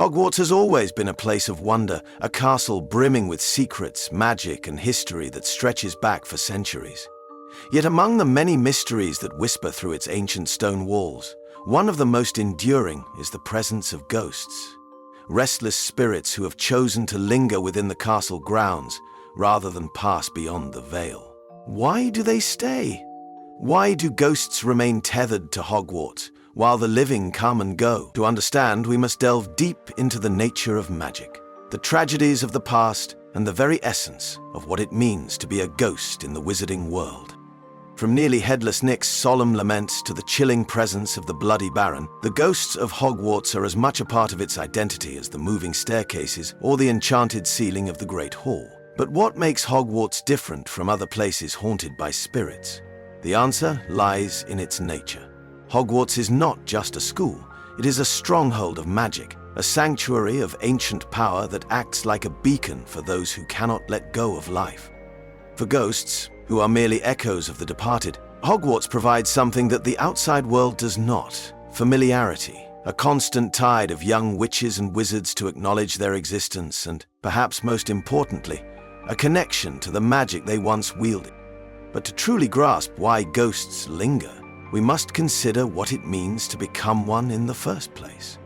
Hogwarts has always been a place of wonder, a castle brimming with secrets, magic, and history that stretches back for centuries. Yet among the many mysteries that whisper through its ancient stone walls, one of the most enduring is the presence of ghosts. Restless spirits who have chosen to linger within the castle grounds rather than pass beyond the veil. Why do they stay? Why do ghosts remain tethered to Hogwarts, while the living come and go? To understand, we must delve deep into the nature of magic, the tragedies of the past, and the very essence of what it means to be a ghost in the wizarding world. From nearly headless Nick's solemn laments to the chilling presence of the Bloody Baron, the ghosts of Hogwarts are as much a part of its identity as the moving staircases or the enchanted ceiling of the Great Hall. But what makes Hogwarts different from other places haunted by spirits? The answer lies in its nature. Hogwarts is not just a school, it is a stronghold of magic, a sanctuary of ancient power that acts like a beacon for those who cannot let go of life. For ghosts, who are merely echoes of the departed, Hogwarts provides something that the outside world does not: familiarity, a constant tide of young witches and wizards to acknowledge their existence, and, perhaps most importantly, a connection to the magic they once wielded. But to truly grasp why ghosts linger, we must consider what it means to become one in the first place.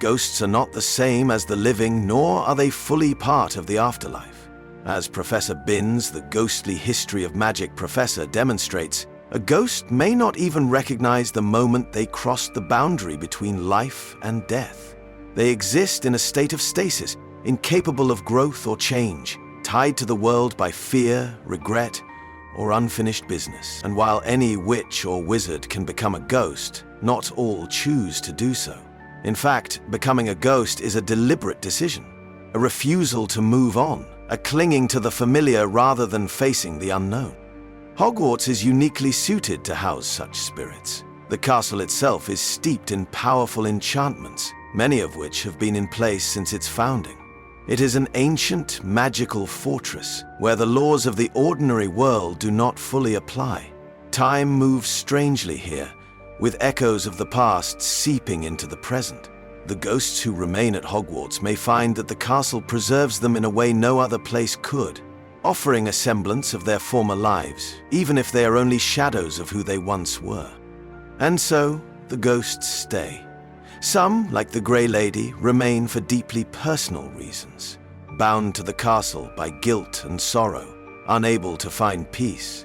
Ghosts are not the same as the living, nor are they fully part of the afterlife. As Professor Binns, the ghostly history of magic professor, demonstrates, a ghost may not even recognize the moment they crossed the boundary between life and death. They exist in a state of stasis, incapable of growth or change, tied to the world by fear, regret, or unfinished business. And while any witch or wizard can become a ghost, not all choose to do so. In fact, becoming a ghost is a deliberate decision, a refusal to move on, a clinging to the familiar rather than facing the unknown. Hogwarts is uniquely suited to house such spirits. The castle itself is steeped in powerful enchantments, many of which have been in place since its founding. It is an ancient, magical fortress where the laws of the ordinary world do not fully apply. Time moves strangely here, with echoes of the past seeping into the present. The ghosts who remain at Hogwarts may find that the castle preserves them in a way no other place could, offering a semblance of their former lives, even if they are only shadows of who they once were. And so, the ghosts stay. Some, like the Grey Lady, remain for deeply personal reasons, bound to the castle by guilt and sorrow, unable to find peace.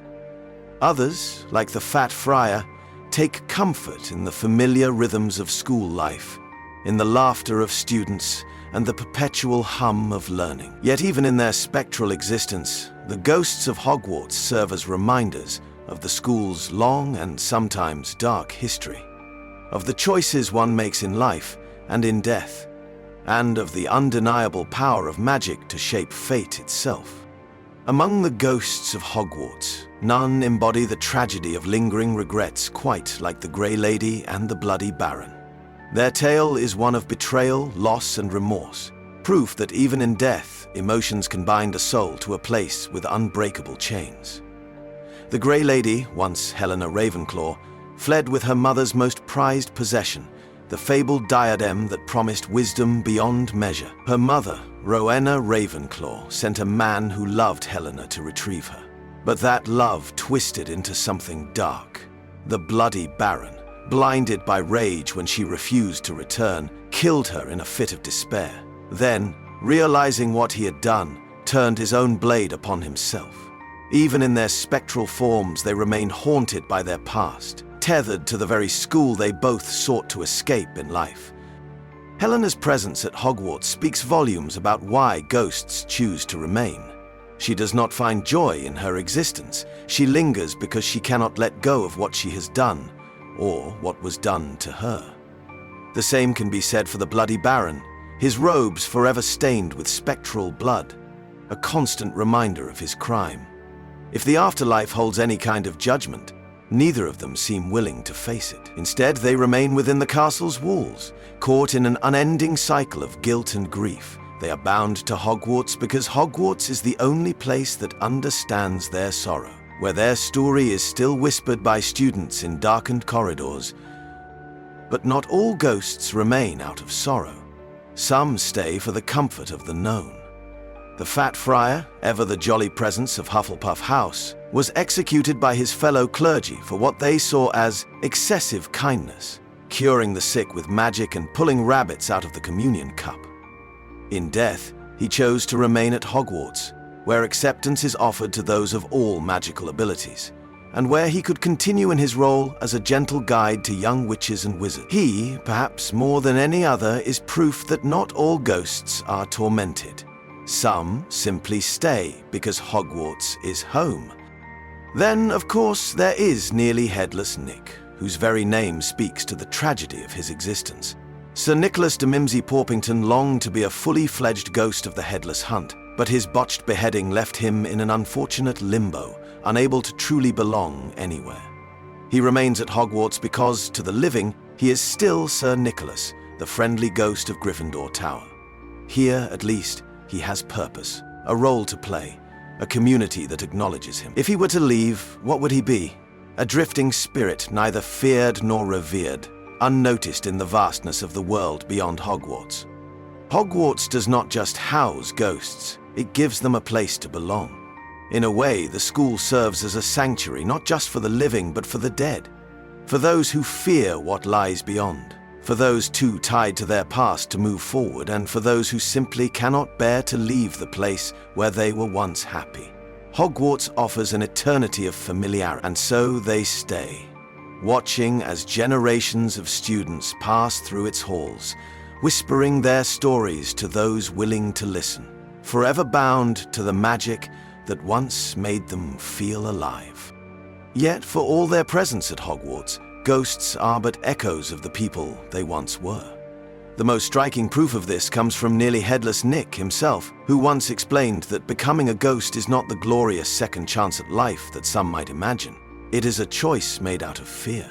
Others, like the Fat Friar, take comfort in the familiar rhythms of school life, in the laughter of students and the perpetual hum of learning. Yet even in their spectral existence, the ghosts of Hogwarts serve as reminders of the school's long and sometimes dark history, of the choices one makes in life and in death, and of the undeniable power of magic to shape fate itself. Among the ghosts of Hogwarts, none embody the tragedy of lingering regrets quite like the Grey Lady and the Bloody Baron. Their tale is one of betrayal, loss, and remorse, proof that even in death, emotions can bind a soul to a place with unbreakable chains. The Grey Lady, once Helena Ravenclaw, fled with her mother's most prized possession, the fabled diadem that promised wisdom beyond measure. Her mother, Rowena Ravenclaw, sent a man who loved Helena to retrieve her. But that love twisted into something dark. The Bloody Baron, blinded by rage when she refused to return, killed her in a fit of despair. Then, realizing what he had done, turned his own blade upon himself. Even in their spectral forms, they remain haunted by their past, tethered to the very school they both sought to escape in life. Helena's presence at Hogwarts speaks volumes about why ghosts choose to remain. She does not find joy in her existence. She lingers because she cannot let go of what she has done, or what was done to her. The same can be said for the Bloody Baron, his robes forever stained with spectral blood, a constant reminder of his crime. If the afterlife holds any kind of judgment, neither of them seem willing to face it. Instead, they remain within the castle's walls, caught in an unending cycle of guilt and grief. They are bound to Hogwarts because Hogwarts is the only place that understands their sorrow, where their story is still whispered by students in darkened corridors. But not all ghosts remain out of sorrow. Some stay for the comfort of the known. The fat friar, ever the jolly presence of Hufflepuff House, was executed by his fellow clergy for what they saw as excessive kindness, curing the sick with magic and pulling rabbits out of the communion cup. In death, he chose to remain at Hogwarts, where acceptance is offered to those of all magical abilities, and where he could continue in his role as a gentle guide to young witches and wizards. He, perhaps more than any other, is proof that not all ghosts are tormented. Some simply stay because Hogwarts is home. Then, of course, there is Nearly Headless Nick, whose very name speaks to the tragedy of his existence. Sir Nicholas de Mimsy Porpington longed to be a fully fledged ghost of the Headless Hunt, but his botched beheading left him in an unfortunate limbo, unable to truly belong anywhere. He remains at Hogwarts because, to the living, he is still Sir Nicholas, the friendly ghost of Gryffindor Tower. Here, at least, he has purpose, a role to play, a community that acknowledges him. If he were to leave, what would he be? A drifting spirit, neither feared nor revered, unnoticed in the vastness of the world beyond Hogwarts. Hogwarts does not just house ghosts, it gives them a place to belong. In a way, the school serves as a sanctuary not just for the living but for the dead, for those who fear what lies beyond, for those too tied to their past to move forward, and for those who simply cannot bear to leave the place where they were once happy. Hogwarts offers an eternity of familiarity, and so they stay, watching as generations of students pass through its halls, whispering their stories to those willing to listen, forever bound to the magic that once made them feel alive. Yet, for all their presence at Hogwarts, ghosts are but echoes of the people they once were. The most striking proof of this comes from Nearly Headless Nick himself, who once explained that becoming a ghost is not the glorious second chance at life that some might imagine. It is a choice made out of fear.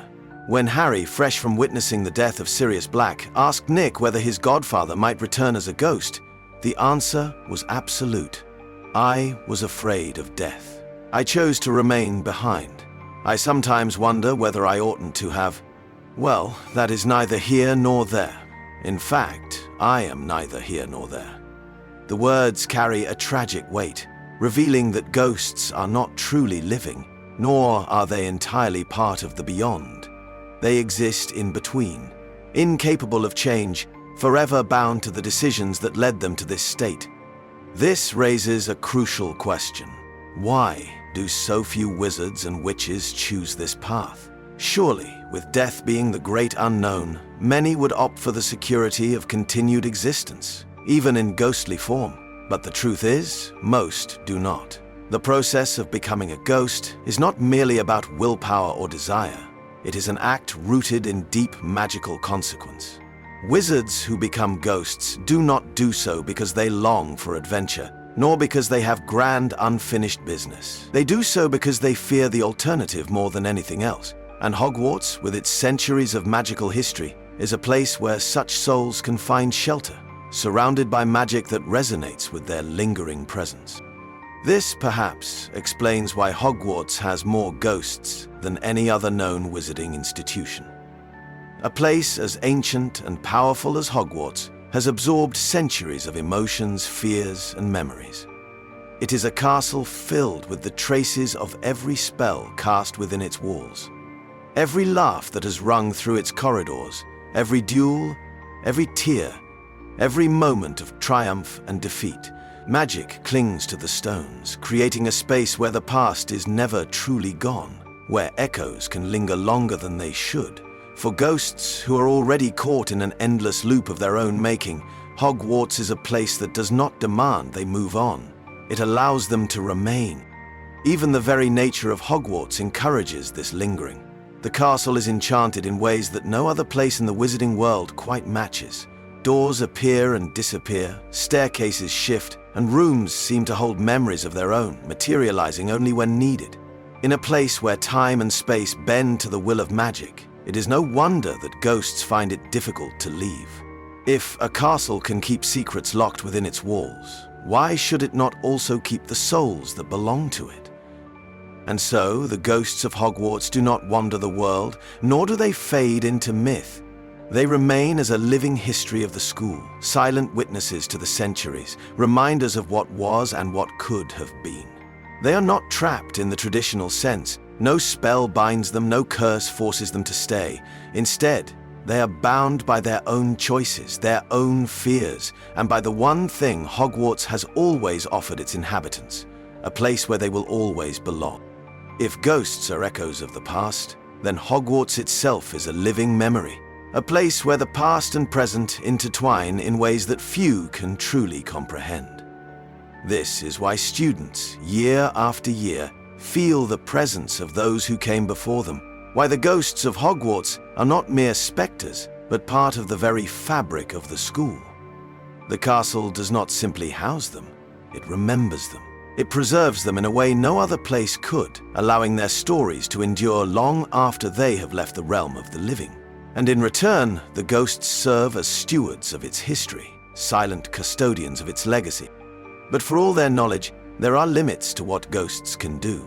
When Harry, fresh from witnessing the death of Sirius Black, asked Nick whether his godfather might return as a ghost, the answer was absolute. I was afraid of death. I chose to remain behind. I sometimes wonder whether I oughtn't to have. Well, that is neither here nor there. In fact, I am neither here nor there. The words carry a tragic weight, revealing that ghosts are not truly living, nor are they entirely part of the beyond. They exist in between, incapable of change, forever bound to the decisions that led them to this state. This raises a crucial question. Why do so few wizards and witches choose this path? Surely, with death being the great unknown, many would opt for the security of continued existence, even in ghostly form. But the truth is, most do not. The process of becoming a ghost is not merely about willpower or desire. It is an act rooted in deep magical consequence. Wizards who become ghosts do not do so because they long for adventure, nor because they have grand unfinished business. They do so because they fear the alternative more than anything else. And Hogwarts, with its centuries of magical history, is a place where such souls can find shelter, surrounded by magic that resonates with their lingering presence. This, perhaps, explains why Hogwarts has more ghosts than any other known wizarding institution. A place as ancient and powerful as Hogwarts has absorbed centuries of emotions, fears, and memories. It is a castle filled with the traces of every spell cast within its walls, every laugh that has rung through its corridors, every duel, every tear, every moment of triumph and defeat. Magic clings to the stones, creating a space where the past is never truly gone, where echoes can linger longer than they should. For ghosts who are already caught in an endless loop of their own making, Hogwarts is a place that does not demand they move on. It allows them to remain. Even the very nature of Hogwarts encourages this lingering. The castle is enchanted in ways that no other place in the wizarding world quite matches. Doors appear and disappear, staircases shift, and rooms seem to hold memories of their own, materializing only when needed. In a place where time and space bend to the will of magic, it is no wonder that ghosts find it difficult to leave. If a castle can keep secrets locked within its walls, why should it not also keep the souls that belong to it? And so, the ghosts of Hogwarts do not wander the world, nor do they fade into myth. They remain as a living history of the school, silent witnesses to the centuries, reminders of what was and what could have been. They are not trapped in the traditional sense. No spell binds them, no curse forces them to stay. Instead, they are bound by their own choices, their own fears, and by the one thing Hogwarts has always offered its inhabitants, a place where they will always belong. If ghosts are echoes of the past, then Hogwarts itself is a living memory, a place where the past and present intertwine in ways that few can truly comprehend. This is why students, year after year, feel the presence of those who came before them, why the ghosts of Hogwarts are not mere specters, but part of the very fabric of the school. The castle does not simply house them, it remembers them. It preserves them in a way no other place could, allowing their stories to endure long after they have left the realm of the living. And in return, the ghosts serve as stewards of its history, silent custodians of its legacy. But for all their knowledge, there are limits to what ghosts can do.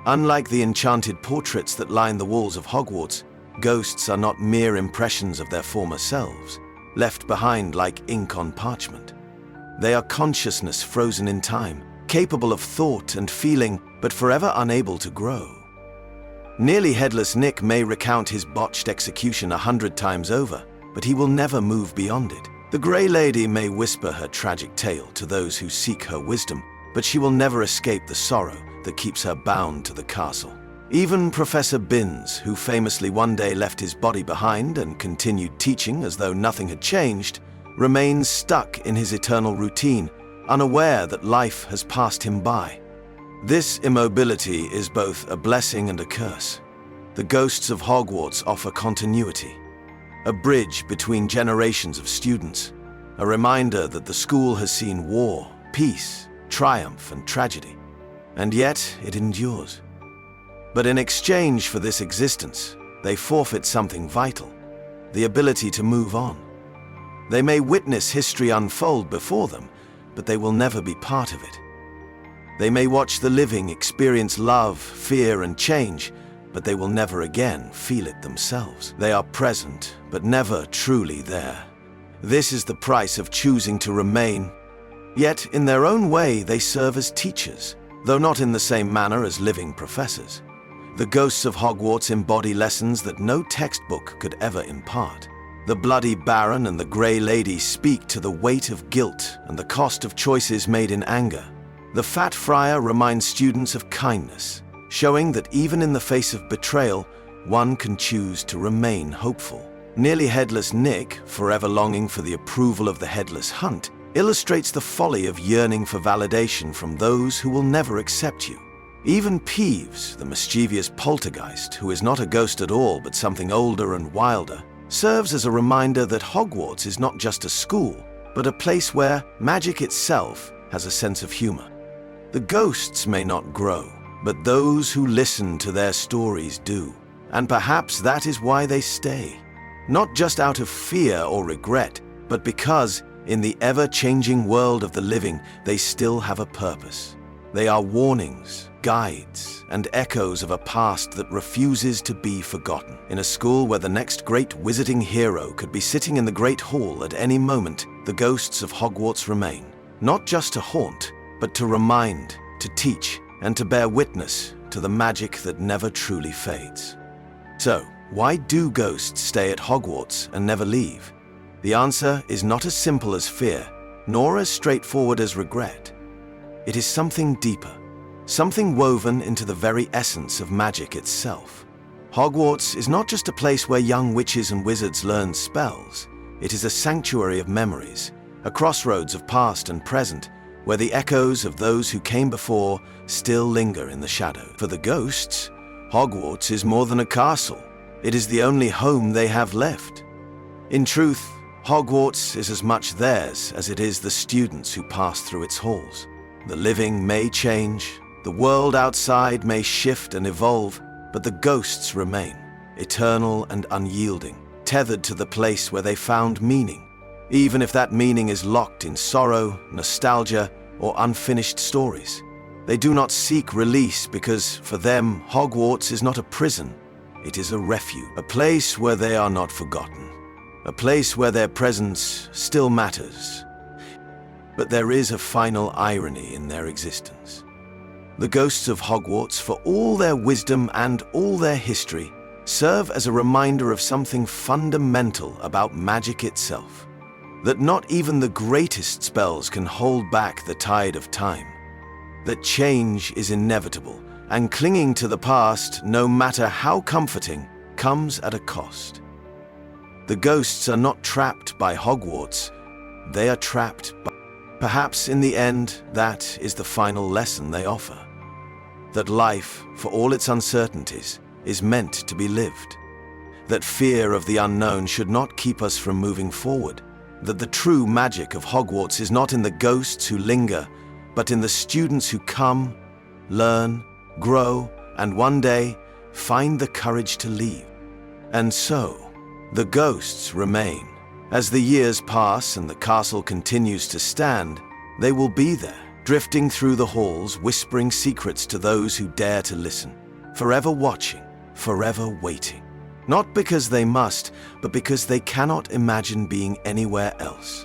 Unlike the enchanted portraits that line the walls of Hogwarts, ghosts are not mere impressions of their former selves, left behind like ink on parchment. They are consciousness frozen in time, capable of thought and feeling, but forever unable to grow. Nearly Headless Nick may recount his botched execution 100 times over, but he will never move beyond it. The Grey Lady may whisper her tragic tale to those who seek her wisdom, but she will never escape the sorrow that keeps her bound to the castle. Even Professor Binns, who famously one day left his body behind and continued teaching as though nothing had changed, remains stuck in his eternal routine, unaware that life has passed him by. This immobility is both a blessing and a curse. The ghosts of Hogwarts offer continuity, a bridge between generations of students, a reminder that the school has seen war, peace, triumph, and tragedy, and yet it endures. But in exchange for this existence, they forfeit something vital, the ability to move on. They may witness history unfold before them, but they will never be part of it. They may watch the living experience love, fear, and change, but they will never again feel it themselves. They are present, but never truly there. This is the price of choosing to remain. Yet, in their own way, they serve as teachers, though not in the same manner as living professors. The ghosts of Hogwarts embody lessons that no textbook could ever impart. The Bloody Baron and the Grey Lady speak to the weight of guilt and the cost of choices made in anger. The Fat Friar reminds students of kindness, showing that even in the face of betrayal, one can choose to remain hopeful. Nearly Headless Nick, forever longing for the approval of the Headless Hunt, illustrates the folly of yearning for validation from those who will never accept you. Even Peeves, the mischievous poltergeist, who is not a ghost at all but something older and wilder, serves as a reminder that Hogwarts is not just a school, but a place where magic itself has a sense of humor. The ghosts may not grow, but those who listen to their stories do. And perhaps that is why they stay. Not just out of fear or regret, but because, in the ever-changing world of the living, they still have a purpose. They are warnings, guides, and echoes of a past that refuses to be forgotten. In a school where the next great wizarding hero could be sitting in the Great Hall at any moment, the ghosts of Hogwarts remain. Not just to haunt, but to remind, to teach, and to bear witness to the magic that never truly fades. So, why do ghosts stay at Hogwarts and never leave? The answer is not as simple as fear, nor as straightforward as regret. It is something deeper, something woven into the very essence of magic itself. Hogwarts is not just a place where young witches and wizards learn spells. It is a sanctuary of memories, a crossroads of past and present, where the echoes of those who came before still linger in the shadow. For the ghosts, Hogwarts is more than a castle. It is the only home they have left. In truth, Hogwarts is as much theirs as it is the students who pass through its halls. The living may change, the world outside may shift and evolve, but the ghosts remain, eternal and unyielding, tethered to the place where they found meaning, even if that meaning is locked in sorrow, nostalgia, or unfinished stories. They do not seek release because, for them, Hogwarts is not a prison. It is a refuge, a place where they are not forgotten. a place where their presence still matters. But there is a final irony in their existence. The ghosts of Hogwarts, for all their wisdom and all their history, serve as a reminder of something fundamental about magic itself. That not even the greatest spells can hold back the tide of time. That change is inevitable, and clinging to the past, no matter how comforting, comes at a cost. The ghosts are not trapped by Hogwarts, they are trapped by... Perhaps in the end, that is the final lesson they offer. That life, for all its uncertainties, is meant to be lived. That fear of the unknown should not keep us from moving forward. That the true magic of Hogwarts is not in the ghosts who linger, but in the students who come, learn, grow, and one day find the courage to leave. And so, the ghosts remain. As the years pass and the castle continues to stand, they will be there, drifting through the halls, whispering secrets to those who dare to listen, forever watching, forever waiting. Not because they must, but because they cannot imagine being anywhere else.